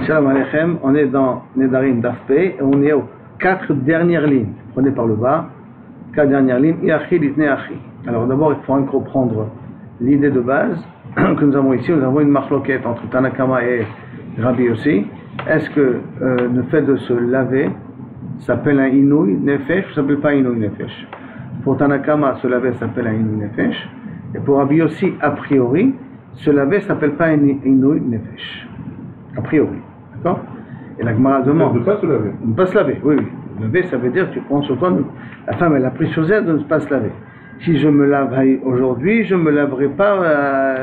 Shalom Aleichem, on est dans Nedarim Daf et on est aux 4 dernières lignes. Prenez par le bas, 4 dernières lignes. Iachi litne achi. Alors d'abord, il faut comprendre l'idée de base que nous avons ici. Nous avons une marloquette entre Tanakama et Rabbi Yossi. Est-ce que le fait de se laver s'appelle un inouï nefesh ou s'appelle pas inouï nefesh? Pour Tanakama, se laver s'appelle un inouï nefesh. Et pour Rabbi Yossi, a priori, se laver s'appelle pas un inouï nefesh. A priori. D'accord? Et la Gemara demande. De ne pas se laver. Ne pas se laver, oui, oui. Laver, ça veut dire que tu prends sur toi. La femme, elle a pris sur elle de ne pas se laver. Si je me lave aujourd'hui, je ne me laverai pas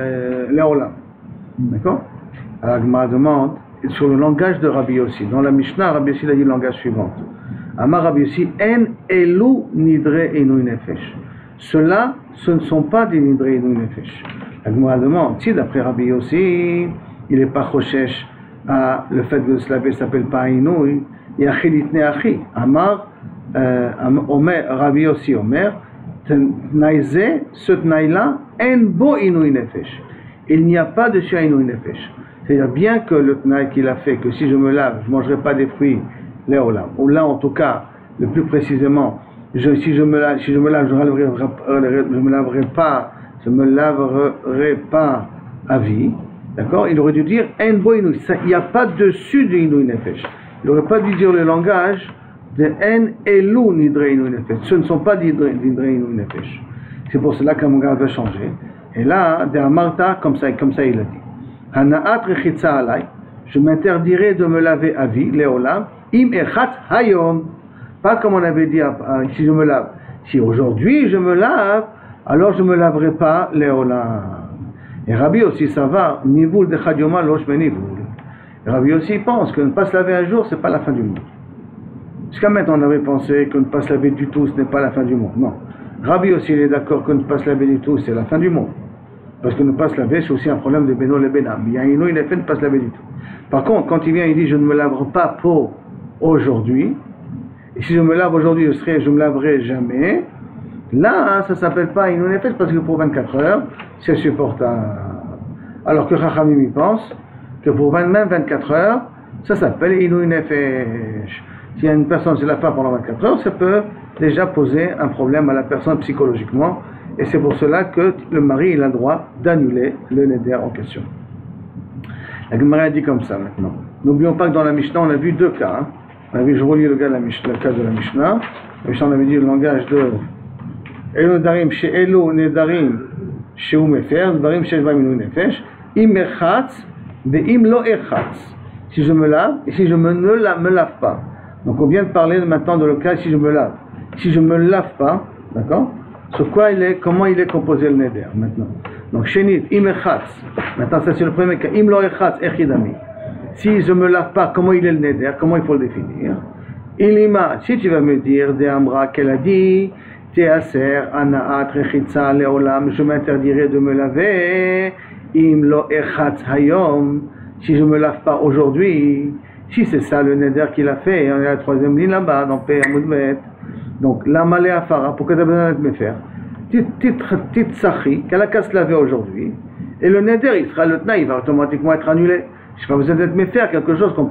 l'Aolam. D'accord? Alors la Gemara demande, sur le langage de Rabbi Yossi. Dans la Mishnah, Rabbi Yossi a dit le langage suivant. Amar Rabbi Yossi, en elu nidre inouï nefesh. Ceux-là, ce ne sont pas des nidre inouï nefesh. La Gemara demande, si d'après Rabbi Yossi, il n'est pas choshesh, le fait de se laver s'appelle pas inouï, Iachi litne achi. Amar, Omer, Rabbi Yossi Omer, Tnaïze, ce tnaï-là, en bo inouï nefesh. Il n'y a pas de chien inouï nefesh. C'est-à-dire bien que le tnaï qu'il a fait, que si je me lave, je ne mangerai pas des fruits, léolam. Ou là, en tout cas, le plus précisément, si je me lave, je ne me laverai pas à vie. D'accord? Il aurait dû dire en bo inouï. Il n'y a pas dessus de inouï nefesh. Il n'aurait pas dû dire le langage de en elu nidre inouï nefesh. Ce ne sont pas nidre inouï nefesh. C'est pour cela qu'Amogar va changer. Et là, de Amarta, comme ça il a dit. Hanaat rechitza alay. Je m'interdirai de me laver à vie, léolam. Im echat hayom. Pas comme on avait dit si je me lave. Si aujourd'hui je me lave, alors je ne me laverai pas léolam. Et Rabbi aussi, ça va, nivoul de chadioma losh menivoul. Rabbi aussi pense que ne pas se laver un jour, ce n'est pas la fin du monde. Jusqu'à maintenant, on avait pensé que ne pas se laver du tout, ce n'est pas la fin du monde. Non. Rabbi aussi, il est d'accord que ne pas se laver du tout, c'est la fin du monde. Parce que ne pas se laver, c'est aussi un problème de bénol et bénam. Il y a un inou, il est fait de ne pas se laver du tout. Par contre, quand il vient, il dit, je ne me laverai pas pour aujourd'hui. Et si je me lave aujourd'hui, je ne me laverai jamais. Là, ça ne s'appelle pas inou nefesh parce que pour 24 heures, c'est supportable. Alors que Chachamim y pense que pour même 24 heures, ça s'appelle inou nefesh. Si une personne ne se lave pas pendant 24 heures, ça peut déjà poser un problème à la personne psychologiquement. Et c'est pour cela que le mari il a le droit d'annuler le neder en question. La Gemara dit comme ça maintenant. N'oublions pas que dans la Mishnah, on a vu deux cas. On a vu, je relis le cas de la Mishnah. La Mishnah, on avait dit le langage de Elu nedarim she'elu nedarim she'u mefer, nedarim she'u inouï nefesh, im echatz ve'im lo echatz. Si je me lave et si je ne me lave pas. Donc on vient de parler maintenant de le cas si je me lave. Si je ne me lave pas, d'accord? Sur quoi comment il est composé le neder maintenant. Donc shenit, im echatz. Maintenant ça c'est le premier cas. Im lo echatz echidami. Si je ne me lave pas, comment il est le neder? Comment il faut le définir? Ilima, si tu vas me dire, de Amra qu'elle a dit, Teaser, Anaat, Rechitza, Leolam, je m'interdirai de me laver, Im lo echatz hayom, si je ne me lave pas aujourd'hui, si c'est ça le neder qu'il a fait, on est à la troisième ligne là-bas, dans P. Amoudbet. Donc, la malé afara, pourquoi tu as besoin de me faire? Petite sachi, qu'elle a qu'à se laver aujourd'hui, et le neder, il sera le tna, il va automatiquement être annulé. Je n'ai pas besoin d'être me faire quelque chose qu'on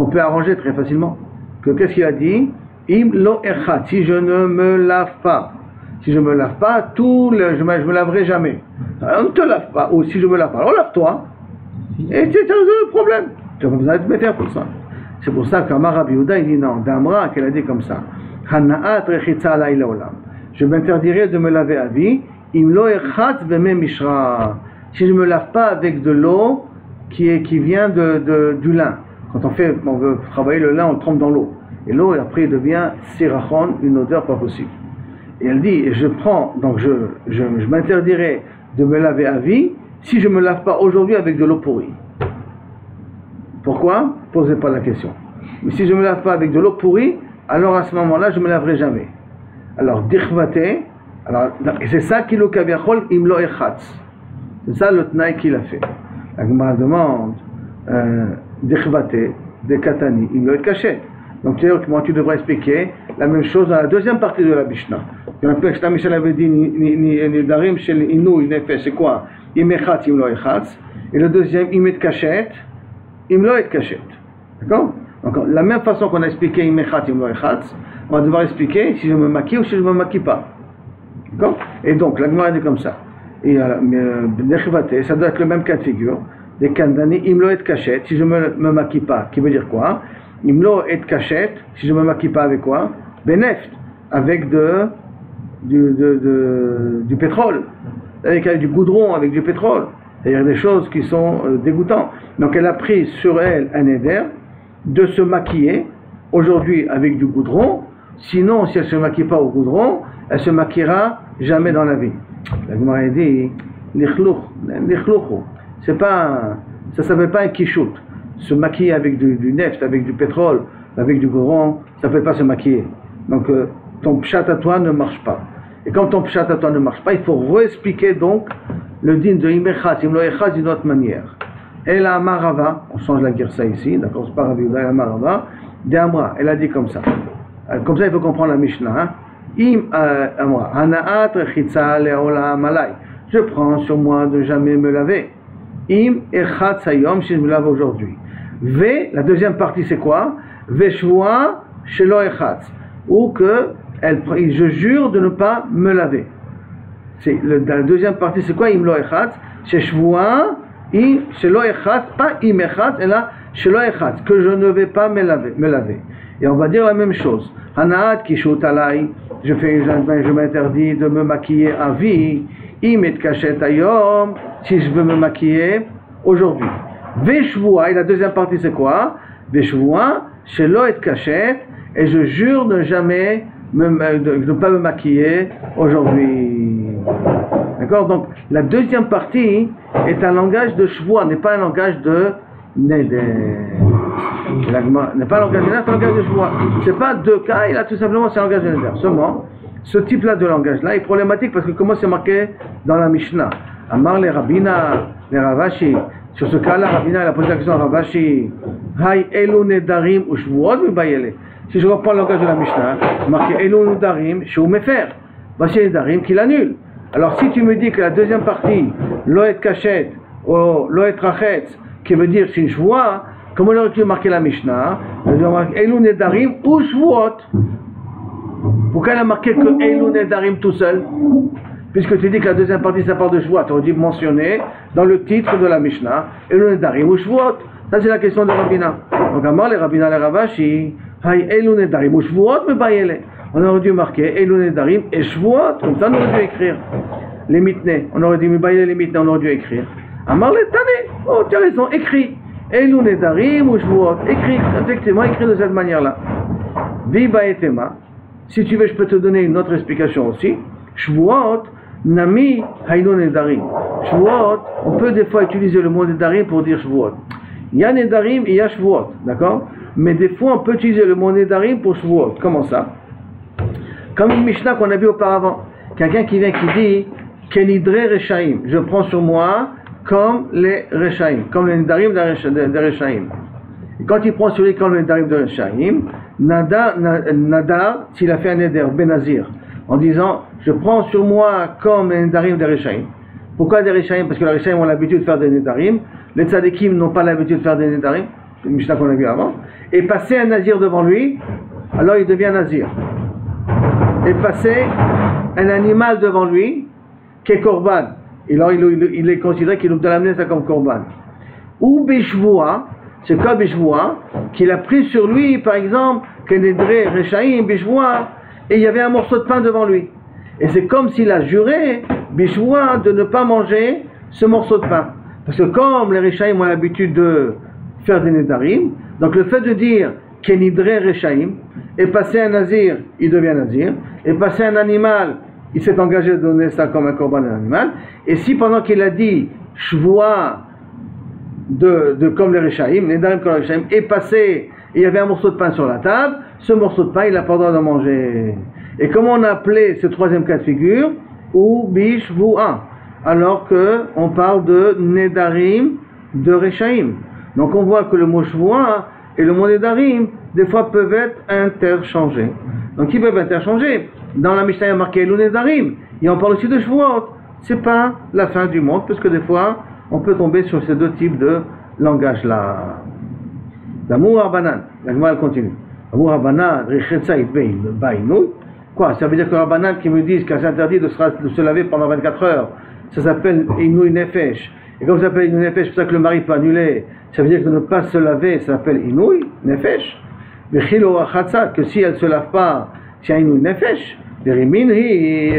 peut arranger très facilement. Qu'est-ce qu'il a dit? Im lo echat, si je ne me lave pas. Si je ne me lave pas, je me laverai jamais. On ne te lave pas. Ou si je ne me lave pas, alors lave-toi. Et tu as le problème. Tu n'as pas besoin de me faire pour ça. C'est pour ça qu'Amar Rabbi Yehuda, il dit non. D'Amra, qu'elle a dit comme ça. Hanaat rechitza alay leolam. Je m'interdirai de me laver à vie. Im lo echat veme mishra. Si je ne me lave pas avec de l'eau qui vient du lin. Quand on veut travailler le lin, on le trempe dans l'eau. Et l'eau, après, il devient sirachon, une odeur pas possible. Et elle dit, je m'interdirai de me laver à vie si je ne me lave pas aujourd'hui avec de l'eau pourrie. Pourquoi? Posez pas la question. Mais si je ne me lave pas avec de l'eau pourrie, alors à ce moment-là, je ne me laverai jamais. Alors, dichvate, et c'est ça qu'il a kaviachol imlo echatz. C'est ça le tnaï qu'il a fait. La Gemara demande, dichvate, de katani, imlo et caché. Donc, moi, tu devrais expliquer la même chose dans la deuxième partie de la Mishnah. La Mishnah avait dit, Nidarim shel inouï nefesh, c'est quoi? Im echatz, im lo echatz. Et le deuxième, im et cachet, Imlo et Kachet. D'accord? Donc, la même façon qu'on a expliqué Imechat, Imlo Echatz, on va devoir expliquer si je me maquille ou si je ne me maquille pas. D'accord? Et donc, la Gemara dit comme ça. Et ça doit être le même cas de figure. Des Kandani, Imlo et Kachet, si je ne me maquille pas, qui veut dire quoi? Imlo et Kachet, si je ne me maquille pas avec quoi? Beneft, avec du pétrole, avec du goudron, avec du pétrole. C'est-à-dire des choses qui sont dégoûtantes. Donc elle a pris sur elle un éder de se maquiller aujourd'hui avec du goudron. Sinon, si elle ne se maquille pas au goudron, elle se maquillera jamais dans la vie. La Gemara dit, c'est pas, ça s'appelle pas un kishout. Se maquiller avec du neft, avec du pétrole, avec du goudron, ça ne peut pas se maquiller. Donc ton pshat à toi ne marche pas. Et quand ton pshat à toi ne marche pas, il faut réexpliquer donc le din de Imechat, Imlo Echatz d'une autre manière. Et la Amarava, on change la girsa ici, d'accord, c'est pas Rav Yehuda, la Amarava, de Amra, elle a dit comme ça. Comme ça, il faut comprendre la Mishnah. Hein. Amra, Hanaat Rechitza Leola Malay. Je prends sur moi de jamais me laver. Im Echatz Hayom, si je me lave aujourd'hui. V, la deuxième partie c'est quoi? Veshvoa Shelo Echatz. Ou que je jure de ne pas me laver. La deuxième partie, c'est quoi? Imlo Echatz, c'est Shvoa, Shelo Echatz, pas Im Echatz, et là, Shelo Echatz, que je ne vais pas me laver. Et on va dire la même chose. Hanaat Kishut Alay, je m'interdis de me maquiller à vie. Im et Kachet Ayom, si je veux me maquiller aujourd'hui. Veshvoa, et la deuxième partie, c'est quoi? Veshvoa, Shelo et Kachet, et je jure de jamais de ne pas me maquiller aujourd'hui. D'accord? Donc, la deuxième partie est un langage de shvoa, n'est pas un langage de neder. N'est pas un langage de neder, c'est un langage de shvoa. C'est pas deux cas, il a tout simplement, c'est un langage de neder. Seulement, ce type-là de langage-là est problématique parce que comment c'est marqué dans la Mishnah? Amar les Rabina, les Ravashi. Sur ce cas-là, Rabina, il a posé la question à Ravashi. Hay elu nedarim ou shvuot mibayele. Si je reprends le langage de la Mishnah, marqué elu nedarim, shou mefer. Voici les nedarim qu'il annule. Alors si tu me dis que la deuxième partie, loet kachet ou loet rachetz, qui veut dire c'est une shvoa, comment aurais-tu marqué la Mishnah? Elle a marqué elu nedarim ou shvuot. Pourquoi elle a marqué que elu nedarim tout seul? Puisque tu dis que la deuxième partie ça part de shvuot, tu aurais dû mentionner dans le titre de la Mishnah elu nedarim ou shvuot. Ça c'est la question de Rabina. Donc à les Rabina les Ravashi, hay elu nedarim ou shvuot me bayele. On aurait dû marquer elu nedarim et shvuot, comme ça on aurait dû écrire les mitneh. On aurait dû me bayele les mitneh, on aurait dû écrire. Amar les tane, oh tu as raison, écris elu nedarim ou shvuot, écris, effectivement écris de cette manière-là. Viba etema. Si tu veux, je peux te donner une autre explication aussi. Shvuot, nami, haynu nedarim. Shvuot, on peut des fois utiliser le mot nedarim pour dire shvuot. Il y a nedarim et il y a shvuot, d'accord? Mais des fois, on peut utiliser le mot nedarim pour shvuot. Comment ça? Comme une Mishnah qu'on a vu auparavant. Quelqu'un qui vient qui dit Kenidre Rechaim. Je prends sur moi comme les Rechaim, comme les nedarim des Rechaim. Et quand il prend sur lui comme les nedarim de Rechaim, Nadar, s'il a fait un neder, Benazir, en disant je prends sur moi comme les nedarim des Rechaim. Pourquoi des Rechaim? Parce que les Rechaim ont l'habitude de faire des nedarim. Les tzadikim n'ont pas l'habitude de faire des nedarim. C'est une Mishnah qu'on a vu avant. Et passer un nazir devant lui, alors il devient nazir. Et passer un animal devant lui, qui est korban. Et alors il est considéré qu'il doit l'amener ça comme korban. Ou bishvoa, c'est quoi bishvoa? Qu'il a pris sur lui, par exemple, kenedre rechaim bishvoa, et il y avait un morceau de pain devant lui. Et c'est comme s'il a juré, bishvoa, de ne pas manger ce morceau de pain. Parce que comme les rechaim ont l'habitude de faire des nedarim, donc le fait de dire kenidre rechaim, et passer un nazir, il devient nazir, et passer un animal, il s'est engagé à donner ça comme un korban animal, et si pendant qu'il a dit shvoa comme les rechaim, nedarim comme les rechaim, est passé, et il y avait un morceau de pain sur la table, ce morceau de pain, il n'a pas le droit d'en manger. Et comment on a appelé ce troisième cas de figure? Ou bishvoa, alors qu'on parle de nedarim de rechaim. Donc on voit que le mot shvoa et le mot nedarim, des fois peuvent être interchangés. Donc ils peuvent interchanger. Dans la Mishnah il y a marqué elu nedarim, et on parle aussi de shvuot. C'est pas la fin du monde, parce que des fois on peut tomber sur ces deux types de langage là. L'amour Rabbanan, la Gemara continue. L'amour Rabbanan, Richetza Bainouy. Quoi? Ça veut dire que Rabbanan qui me disent qu'il s'interdit de se laver pendant 24 heures, ça s'appelle Inouï Nefesh. Et comme ça s'appelle Inouï Nefesh, c'est pour ça que le mari peut annuler. Ça veut dire que de ne pas se laver, ça s'appelle Inouï Nefesh. Que si elle ne se lave pas, c'est Inouï Nefesh.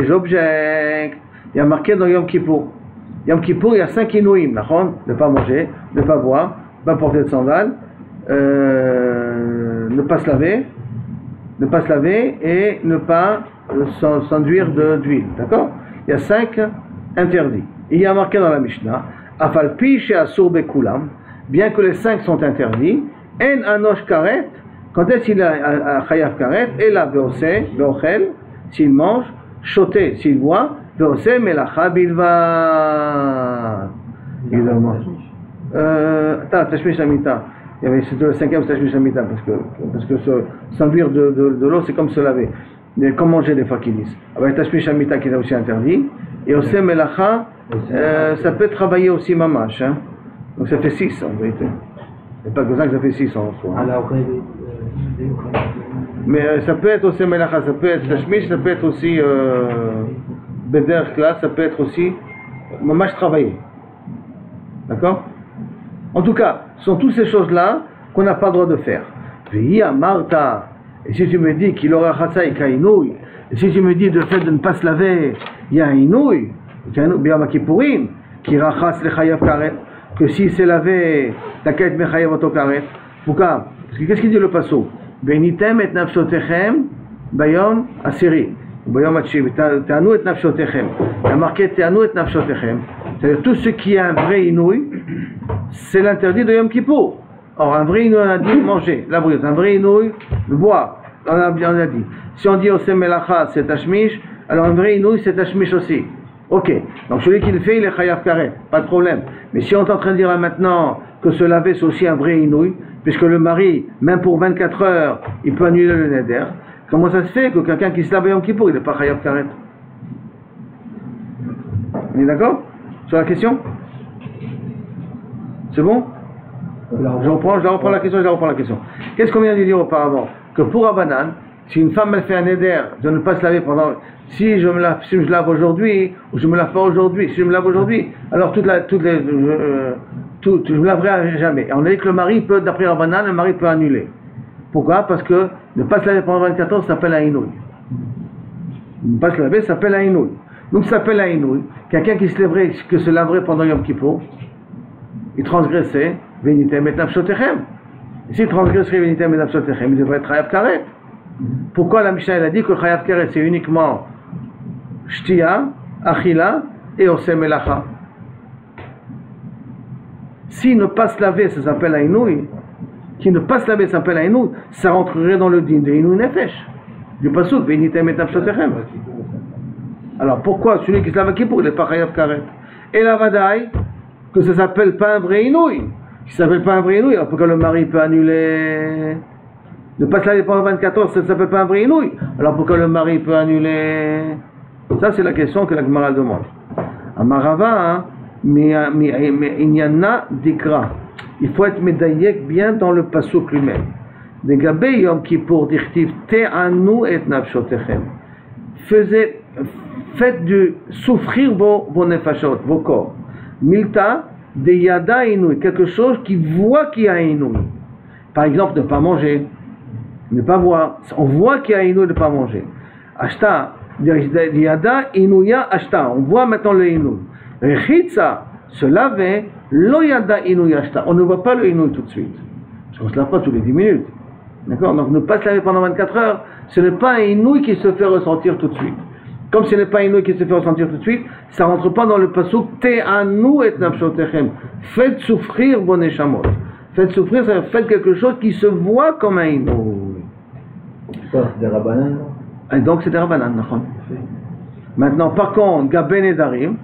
J'objecte. Il y a marqué dans Yom Kippour. Yom Kippour, il y a 5 Inouïm. Ne pas manger, ne pas boire, ne pas porter de sandales, ne pas se laver et ne pas s'enduire d'huile. D'accord? Il y a 5 interdits. Il y a marqué dans la Mishnah, Afal pi she'asur bekulam, bien que les 5 sont interdits, en anosh karet, quand est-ce qu'il a chayav karet, et la beochel, s'il mange, choté, s'il boit, beochel melacha bilva. Évidemment. Tashmish Amita. C'était le 5e Tashmish Amita, parce que s'enduire de l'eau, c'est comme se laver. Comme manger des fois qu'ils disent. Avec Tashmish Amita qui est aussi interdit. Et Ose Melacha, ça peut travailler aussi mamash. Hein. Donc ça fait 6 en vérité. Il n'y a pas que ça fait 6 en soi. Mais ça peut être Ose Melacha, ça peut être Tashmish, ça peut être aussi Beder Klas, ça peut être aussi mamash travailler. D'accord? En tout cas, ce sont toutes ces choses-là qu'on n'a pas le droit de faire. Martha, et si tu me dis qu'il aura Khatsa et Kainouï, et si tu me dis de fait de ne pas se laver, il y a un Inouï, Biyam Kippourim, qui rachas le Chayav Karet, que s'il s'est lavé, t'inquiète, mais Chayav Oto Karet. Pourquoi? Parce que qu'est-ce qu'il dit le passo? Benitem et nafshotechem, Bayon Asiri, Bayon Machiv, Teanu et nafshotechem. Il y a marqué Teanu et nafshotechem. C'est-à-dire tout ce qui est un vrai Inouï, c'est l'interdit de Yom Kippour. Or, un vrai Inouï, on a dit manger, la brûle. Un vrai Inouï, boire. On a dit. Si on dit Osem Melacha, c'est Tashmish, alors un vrai Inouï, c'est Tashmish aussi. Ok. Donc celui qui le fait, il est Chayav Karet. Pas de problème. Mais si on est en train de dire là maintenant que se laver, c'est aussi un vrai Inouï, puisque le mari, même pour 24 heures, il peut annuler le Neder, comment ça se fait que quelqu'un qui se lave Yom Kippour, il n'est pas Chayav Karet? On est d'accord sur la question? C'est bon? Je la reprends la question. Qu'est-ce qu'on vient de dire auparavant? Que pour Rabbanan, si une femme elle fait un éder de ne pas se laver pendant, si je lave aujourd'hui, ou je me lave pas aujourd'hui, si je me lave aujourd'hui, alors je me laverai jamais. Et on a dit que le mari peut, d'après Rabbanan, le mari peut annuler. Pourquoi? Parce que ne pas se laver pendant 24 heures, ça s'appelle un inouï. Ne pas se laver, ça s'appelle un inouï. Donc ça s'appelle un inouï. Quelqu'un qui se laverait pendant Yom Kippour, il transgressait, Venitem et Nafshotechem. S'il transgresserait Venitem et Nafshotechem, il devrait être Chayav Karet. Pourquoi la Mishnah elle a dit que Chayav Karet c'est uniquement Shtia, Achila et Osem Melacha? Si ne pas se laver, ça s'appelle un inouï. Qui ne pas se laver, ça s'appelle un inouï. Ça rentrerait dans le din de Inouï Nefesh. Du Pasuk, Venitem et Nafshotechem. Alors pourquoi celui qui se lave à Kippour, il n'est pas Chayav Karet? Et la Vadaï, que ça ne s'appelle pas un vrai Inouï. Si ça ne s'appelle pas un vrai Inouï, alors pourquoi le mari peut annuler? Ne pas se laver pendant 24 heures, ça ne s'appelle pas un vrai Inouï. Alors pourquoi le mari peut annuler? Ça c'est la question que la Gemara demande. Amarava, Inyana Dikra. Il faut être médaillé bien dans le pasuk lui-même. Degabe Yom Kippour Dichtiv Te'anu et Nafshotechem. Faites souffrir vos nefashot, vos corps. Milta de yada inouï, quelque chose qui voit qu'il y a inouï. Par exemple, ne pas manger, ne pas boire. On voit qu'il y a inouï de ne pas manger. Ashta, de yada inouïa ashta. On voit maintenant le inouï. Rechitza, se laver, lo yada inouï ashta. On ne voit pas le inouï tout de suite. Parce qu'on ne se lave pas tous les 10 minutes. D'accord? Donc ne pas se laver pendant 24 heures, ce n'est pas un inouï qui se fait ressentir tout de suite. Comme ce n'est pas un inouï qui se fait ressentir tout de suite, ça ne rentre pas dans le pasuk Te'anu et nafshotechem. Faites souffrir vos neshamot. Faites souffrir, ça faites quelque chose qui se voit comme un inouï. C'est des rabbanan, non? Donc c'est des rabbanan, d'accord. Maintenant, par contre, Gaben Nedarim,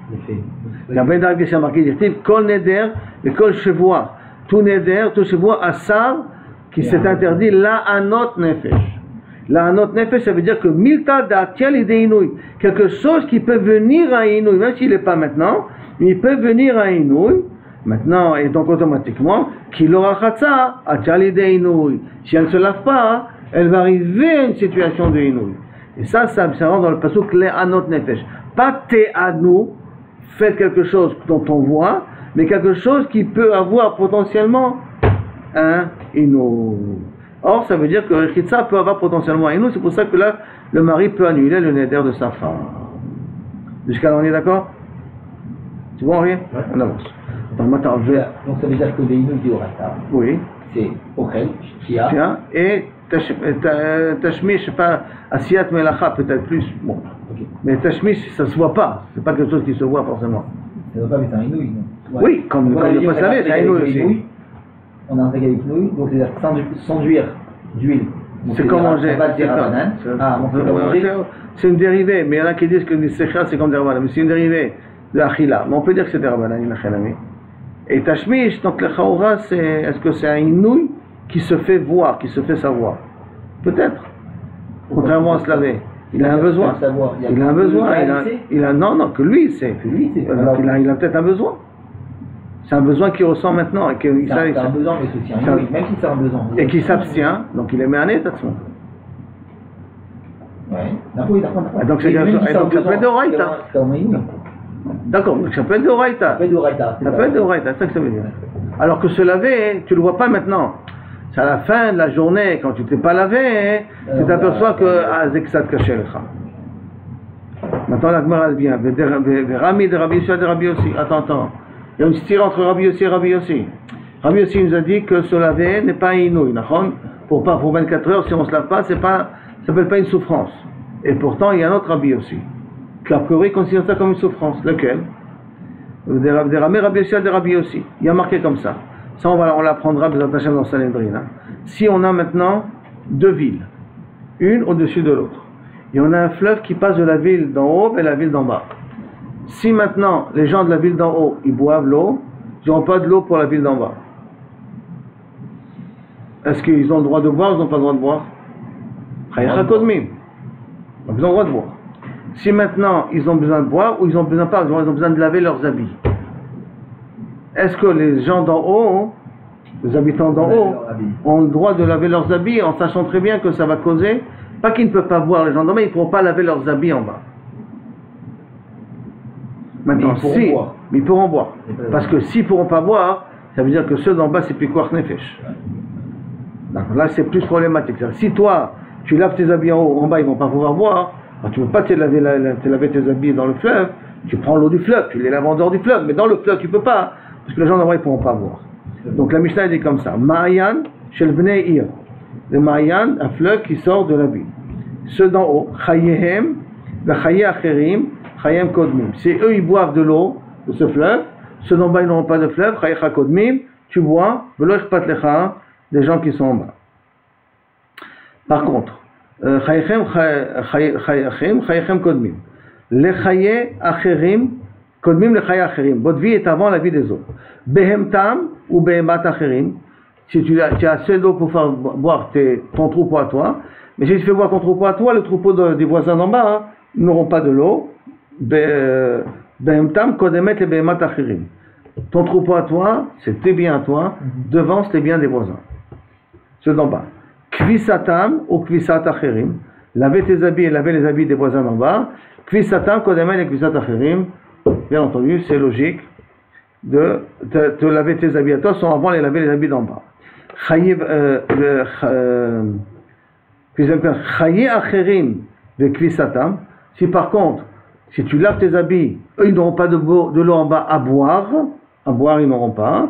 Gaben Nedarim, c'est marqué directif, Kol Neder et Kol Shevoa. Tout Neder, tout Shevoa, Asar, qui s'est interdit, la Anot Nefesh. La Anot Nefesh, ça veut dire que Milta Da'atiel ide Inouï. Quelque chose qui peut venir à Inouï, même s'il n'est pas maintenant, mais il peut venir à Inouï, Maintenant, et donc automatiquement, qu'il aura khatsa, atchalide inouï. Si elle ne se lave pas, elle va arriver à une situation de inouï. Et ça rentre dans le pasuk le anot nefesh. Pas te anou, faites quelque chose dont on voit, mais quelque chose qui peut avoir potentiellement un inouï. Or, ça veut dire que Rechitsa peut avoir potentiellement un inouï, c'est pour ça que là, le mari peut annuler le neder de sa femme. Jusqu'à là, on est d'accord? Tu vois, rien? Ouais. On avance. Donc ça veut dire que les inouïs du Orata, oui. C'est Ochel, Chia, et Tashmish, je sais pas, Asiyat Melacha peut-être plus. Bon. Okay. Mais Tashmish, ça se voit pas. C'est pas quelque chose qui se voit forcément. Ça ne va pas, mais c'est un inouï. Ouais. Oui, comme il faut savoir, c'est un inouï aussi. On a un truc avec inouï, donc c'est-à-dire sans d'huile. C'est comme manger. C'est une dérivée, mais il y en a qui disent que le Secha c'est comme des Rabanan, mais c'est une dérivée de Achila. Mais on peut dire que c'est des Rabanan, et Tashmish, donc le Chaoura, est-ce que c'est un inouï qui se fait voir, qui se fait savoir? Peut-être. Contrairement à se laver. Il a un besoin. Il a un besoin. Non, que lui il sait. Il a peut-être un besoin. C'est un besoin qu'il ressent maintenant. C'est un besoin, mais c'est aussi un inouï, même si c'est un besoin. Et qui s'abstient, donc il est mis en état de son. Ouais. Donc ça s'appelle de Oraïta. D'accord, donc ça s'appelle de Oraïta. Ça s'appelle de Oraïta, c'est ça que ça veut dire. Alors que se laver, tu ne le vois pas maintenant. C'est à la fin de la journée, quand tu ne t'es pas lavé, tu t'aperçois que Zeksat caché le kham. Maintenant la Gemara vient. Rami de Rabbi Yossi de Rabbi Yossi. Attends. Il y a une style entre Rabbi Yossi et Rabbi Yossi. Rabbi Yossi nous a dit que se laver n'est pas un inouï. Pour 24 heures, si on ne se lave pas, ça ne s'appelle pas une souffrance. Et pourtant, il y a un autre Rabbi Yossi qui a priori considère ça comme une souffrance. Lequel? Des Rabbi Yossi et des Rabbi Yossi. Il y a marqué comme ça. Ça, on l'apprendra dans Sanhedrin. Si on a maintenant deux villes, une au-dessus de l'autre, et on a un fleuve qui passe de la ville d'en haut et la ville d'en bas. Si maintenant les gens de la ville d'en haut, ils boivent l'eau, ils n'auront pas de l'eau pour la ville d'en bas. Est-ce qu'ils ont le droit de boire ou ils n'ont pas le droit de boire? Donc ils ont le droit de boire. Si maintenant ils ont besoin de boire ou ils ont besoin de laver leurs habits. Est-ce que les gens d'en haut, les habitants d'en haut, ont le droit de laver leurs habits en sachant très bien que ça va causer, pas qu'ils ne peuvent pas boire les gens d'en bas, ils ne pourront pas laver leurs habits en bas. Maintenant, mais ils pourront boire. Parce que s'ils ne pourront pas boire, ça veut dire que ceux d'en bas c'est Pikuach Nefesh. Donc là c'est plus problématique. Si toi, tu laves tes habits en haut, en bas ils ne vont pas pouvoir boire, alors, tu ne peux pas te laver tes habits dans le fleuve, tu prends l'eau du fleuve, tu les laves en dehors du fleuve, mais dans le fleuve tu ne peux pas, parce que les gens d'en bas ils ne pourront pas boire. Donc la Mishnah dit comme ça, Ma'ayan shel bnei ir. Le Ma'ayan, un fleuve qui sort de la ville. Ceux d'en haut, Chayehem, Chaye Acherim, Chayem Kodmim. Si eux ils boivent de l'eau de ce fleuve, ceux d'en bas ils n'auront pas de fleuve, Chayecha Kodmim, tu bois, Velo Ichpat Lecha, des gens qui sont en bas. Par contre, Chayechem Kodmim. Le Chaye Acherim, Kodmim le Chaye Acherim. Votre vie est avant la vie des autres. Behemtam ou Behemat Acherim. Si tu as assez d'eau pour faire boire ton troupeau à toi, mais si tu fais boire ton troupeau à toi, le troupeau des voisins d'en bas n'auront pas de l'eau. Behemtam Kodemet le Behemat Acherim. Ton troupeau à toi, c'est tes biens à toi, devance les biens des voisins. Ceux d'en bas. Kvisatam ou Kvisat Acherim. Laver tes habits et laver les habits des voisins d'en bas. Kvisatam Kodemet et Kvisat Acherim. Bien entendu, c'est logique de te laver tes habits à toi sans avant les laver les habits d'en bas. Chaye Acherim de Kvisatam. Si par contre, si tu laves tes habits, eux ils n'auront pas de l'eau en bas à boire ils n'auront pas.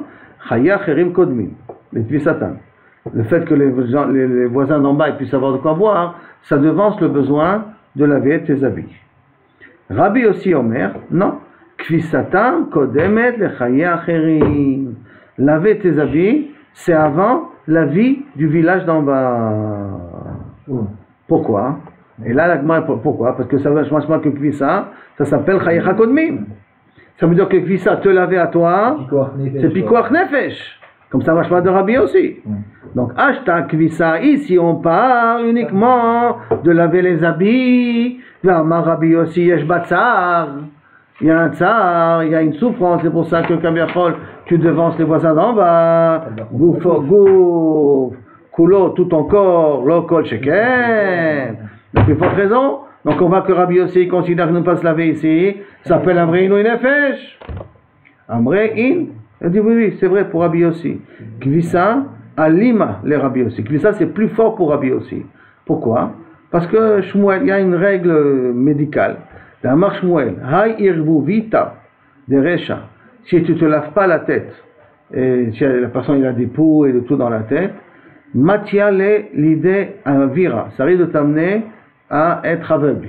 Chaye Acherim Kodmim, de Kvisatam. Le fait que les voisins d'en bas puissent avoir de quoi boire, ça devance le besoin de laver tes habits. Rabbi aussi Omer, non. Kvisatam kodemet le chaye acherim. Laver tes habits, c'est avant la vie du village d'en bas. Pourquoi? Et là, pourquoi? Parce que ça veut dire que Kvisa, ça s'appelle chaye kodmim. Ça veut dire que Kvisa, te laver à toi, c'est Pikuach Nefesh. Comme ça, marche pas de Rabbi aussi. Donc, Ashta Kvisa, ici on parle uniquement de laver les habits. Rabbi aussi, Yesh Batsar. Il y a un tsar, il y a une souffrance, c'est pour ça que Kabiachol, tu devances les voisins d'en bas, gouf, coulo, tout ton corps, l'okol sheker. Donc, il faut raison. Donc, on voit que Rabbi Yossi considère que ne pas se laver ici, ça s'appelle un vrai inouï nefesh. Un vrai in. Il dit oui, c'est vrai pour Rabbi Yossi. Kvissa, alima les Rabbi Yossi. Kvissa, c'est plus fort pour Rabbi Yossi. Pourquoi? Parce que Shmuel, il y a une règle médicale. Dans Mar Shmuel, hay irvu vita de recha. Si tu te laves pas la tête, et si la personne il a des poux et de tout dans la tête, matiale l'idée à vira. Ça risque de t'amener à être aveugle.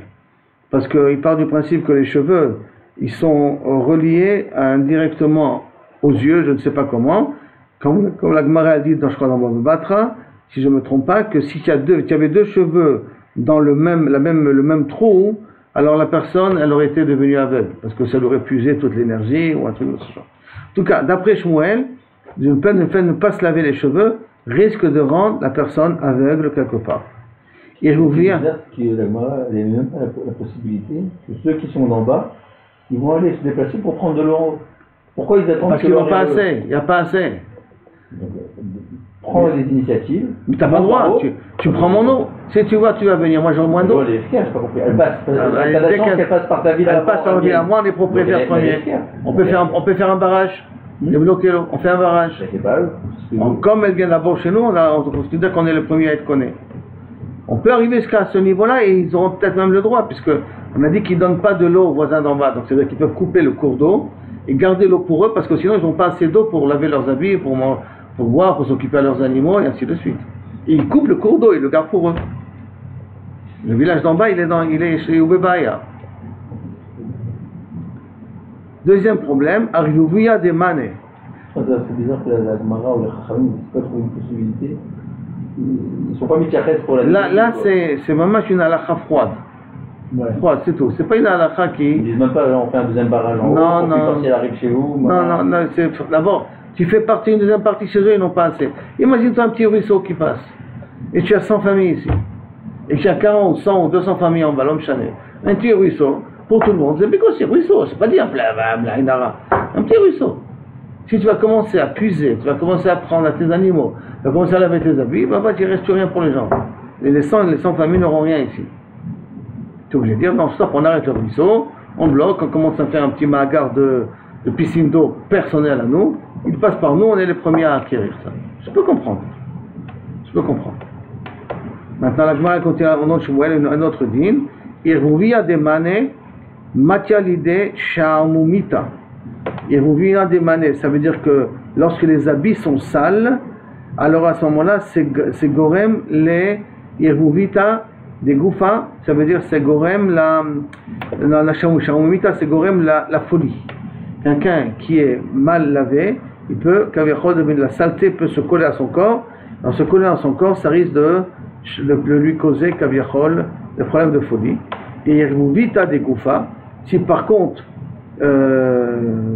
Parce qu'il part du principe que les cheveux, ils sont reliés indirectement aux yeux, je ne sais pas comment. Comme la Gemara a dit, je crois dans Baba Batra, si je ne me trompe pas, que si tu avais deux cheveux dans le même trou, alors la personne, elle aurait été devenue aveugle, parce que ça lui aurait puisé toute l'énergie, ou un truc de ce genre. En tout cas, d'après Shmuel, le fait de ne pas se laver les cheveux risque de rendre la personne aveugle quelque part. Et je vous viens. Que la Gemara n'a même pas la possibilité que ceux qui sont en bas, ils vont aller se déplacer pour prendre de l'eau en haut. Pourquoi ils attendent? Parce qu'ils n'ont pas assez, il n'y a pas assez. Prends les initiatives. Mais tu n'as pas le droit, tu prends mon eau. Si tu vois, tu vas venir, moi j'aurai moins d'eau. Les rivières, je n'ai pas compris. Elle passe. T'as la chance qu'elle passe par ta ville. Elle passe par la ville. Moi, on est propriétaires premiers. On peut faire un barrage. Débloquer l'eau. On fait un barrage. C'est pas eux. Comme elle vient d'abord chez nous, on considère qu'on est le premier à être connu. On peut arriver jusqu'à ce niveau-là et ils auront peut-être même le droit, puisque on a dit qu'ils ne donnent pas de l'eau aux voisins d'en bas. Donc c'est-à-dire qu'ils peuvent couper le cours d'eau et garder l'eau pour eux, parce que sinon ils n'ont pas assez d'eau pour laver leurs habits, pour boire, pour s'occuper de leurs animaux, et ainsi de suite. Et ils coupent le cours d'eau, ils le gardent pour eux. Le village d'en bas, il est chez Ubebaya. Deuxième problème, Ariouvuya des Mané. C'est bizarre que la Gemara ou les Chachamim ne puissent pas trouver une possibilité. Ils ne sont pas mis pour la Là c'est vraiment une halakha froide. Ouais. Froide, c'est tout. C'est pas une halakha qui. Ils disent même pas on fait un deuxième barrage en haut. Quand elle arrive chez vous. Non, d'abord, tu fais partie d'une deuxième partie chez eux, ils n'ont pas assez. Imagine-toi un petit ruisseau qui passe. Et tu as 100 familles ici. Et tu as 40 ou 100 ou 200 familles en bas, l'homme chané. Un petit ruisseau, pour tout le monde. C'est quoi, c'est ruisseau? C'est pas dire un petit ruisseau. Si tu vas commencer à puiser, tu vas commencer à prendre à tes animaux, tu vas commencer à laver tes habits, il ne reste plus rien pour les gens. Et les 100 familles n'auront rien ici. Tu es obligé de dire, non, stop, on arrête le ruisseau, on bloque, on commence à faire un petit magar de piscine d'eau personnelle à nous, il passe par nous, on est les premiers à acquérir ça. Je peux comprendre. Maintenant, la Gemara continue au nom de Shmuel, un autre din, Iruvia de Mane, Matialide Shaamumita. Iruvia de Mane, ça veut dire que lorsque les habits sont sales, alors à ce moment-là, c'est Gorem les Iruvita des Goufa, ça veut dire c'est Gorem la Shaamumita, c'est Gorem la folie. Quelqu'un qui est mal lavé, il peut, la saleté peut se coller à son corps. En se collant à son corps, ça risque de lui causer, kaviachol, des problèmes de folie. Et il vous vite à des goufas. Si par contre,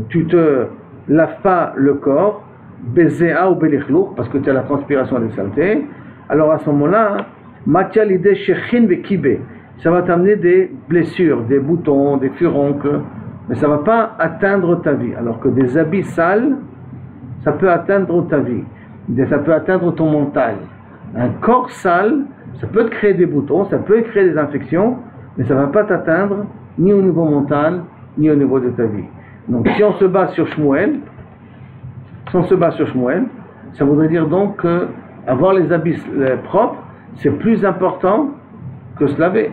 tu te laves pas le corps, bezéa ou belichlouk, parce que tu as la transpiration des saletés, alors à ce moment-là, matia l'idée shechin vekibe, ça va t'amener des blessures, des boutons, des furoncles, mais ça ne va pas atteindre ta vie. Alors que des habits sales, ça peut atteindre ta vie, ça peut atteindre ton mental. Un corps sale, ça peut te créer des boutons, ça peut créer des infections, mais ça ne va pas t'atteindre ni au niveau mental, ni au niveau de ta vie. Donc si on se base sur Shmuel, ça voudrait dire donc que avoir les habits propres, c'est plus important que se laver,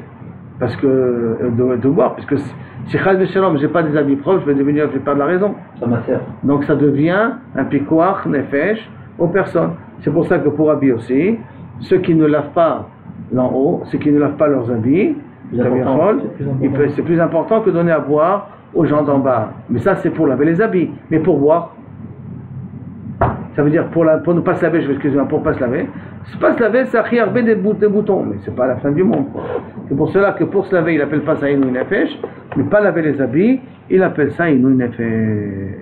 parce que de boire, parce que si Chaz Veshalom, j'ai pas des habits propres, je vais perdre la raison. Ça m'assert. Donc ça devient un pikoach nefesh aux personnes. C'est pour ça que pour Rabbi aussi, ceux qui ne lavent pas l'en haut, ceux qui ne lavent pas leurs habits, c'est plus important que donner à boire aux gens d'en bas. Mais ça c'est pour laver les habits. Mais pour boire, ça veut dire pour ne pas se laver, pour ne pas se laver. Se pas se laver, ça arrive des boutons, mais c'est pas la fin du monde. C'est pour cela que pour se laver, il appelle pas ça inouï nefesh, mais pas laver les habits, il appelle ça inouï nefesh.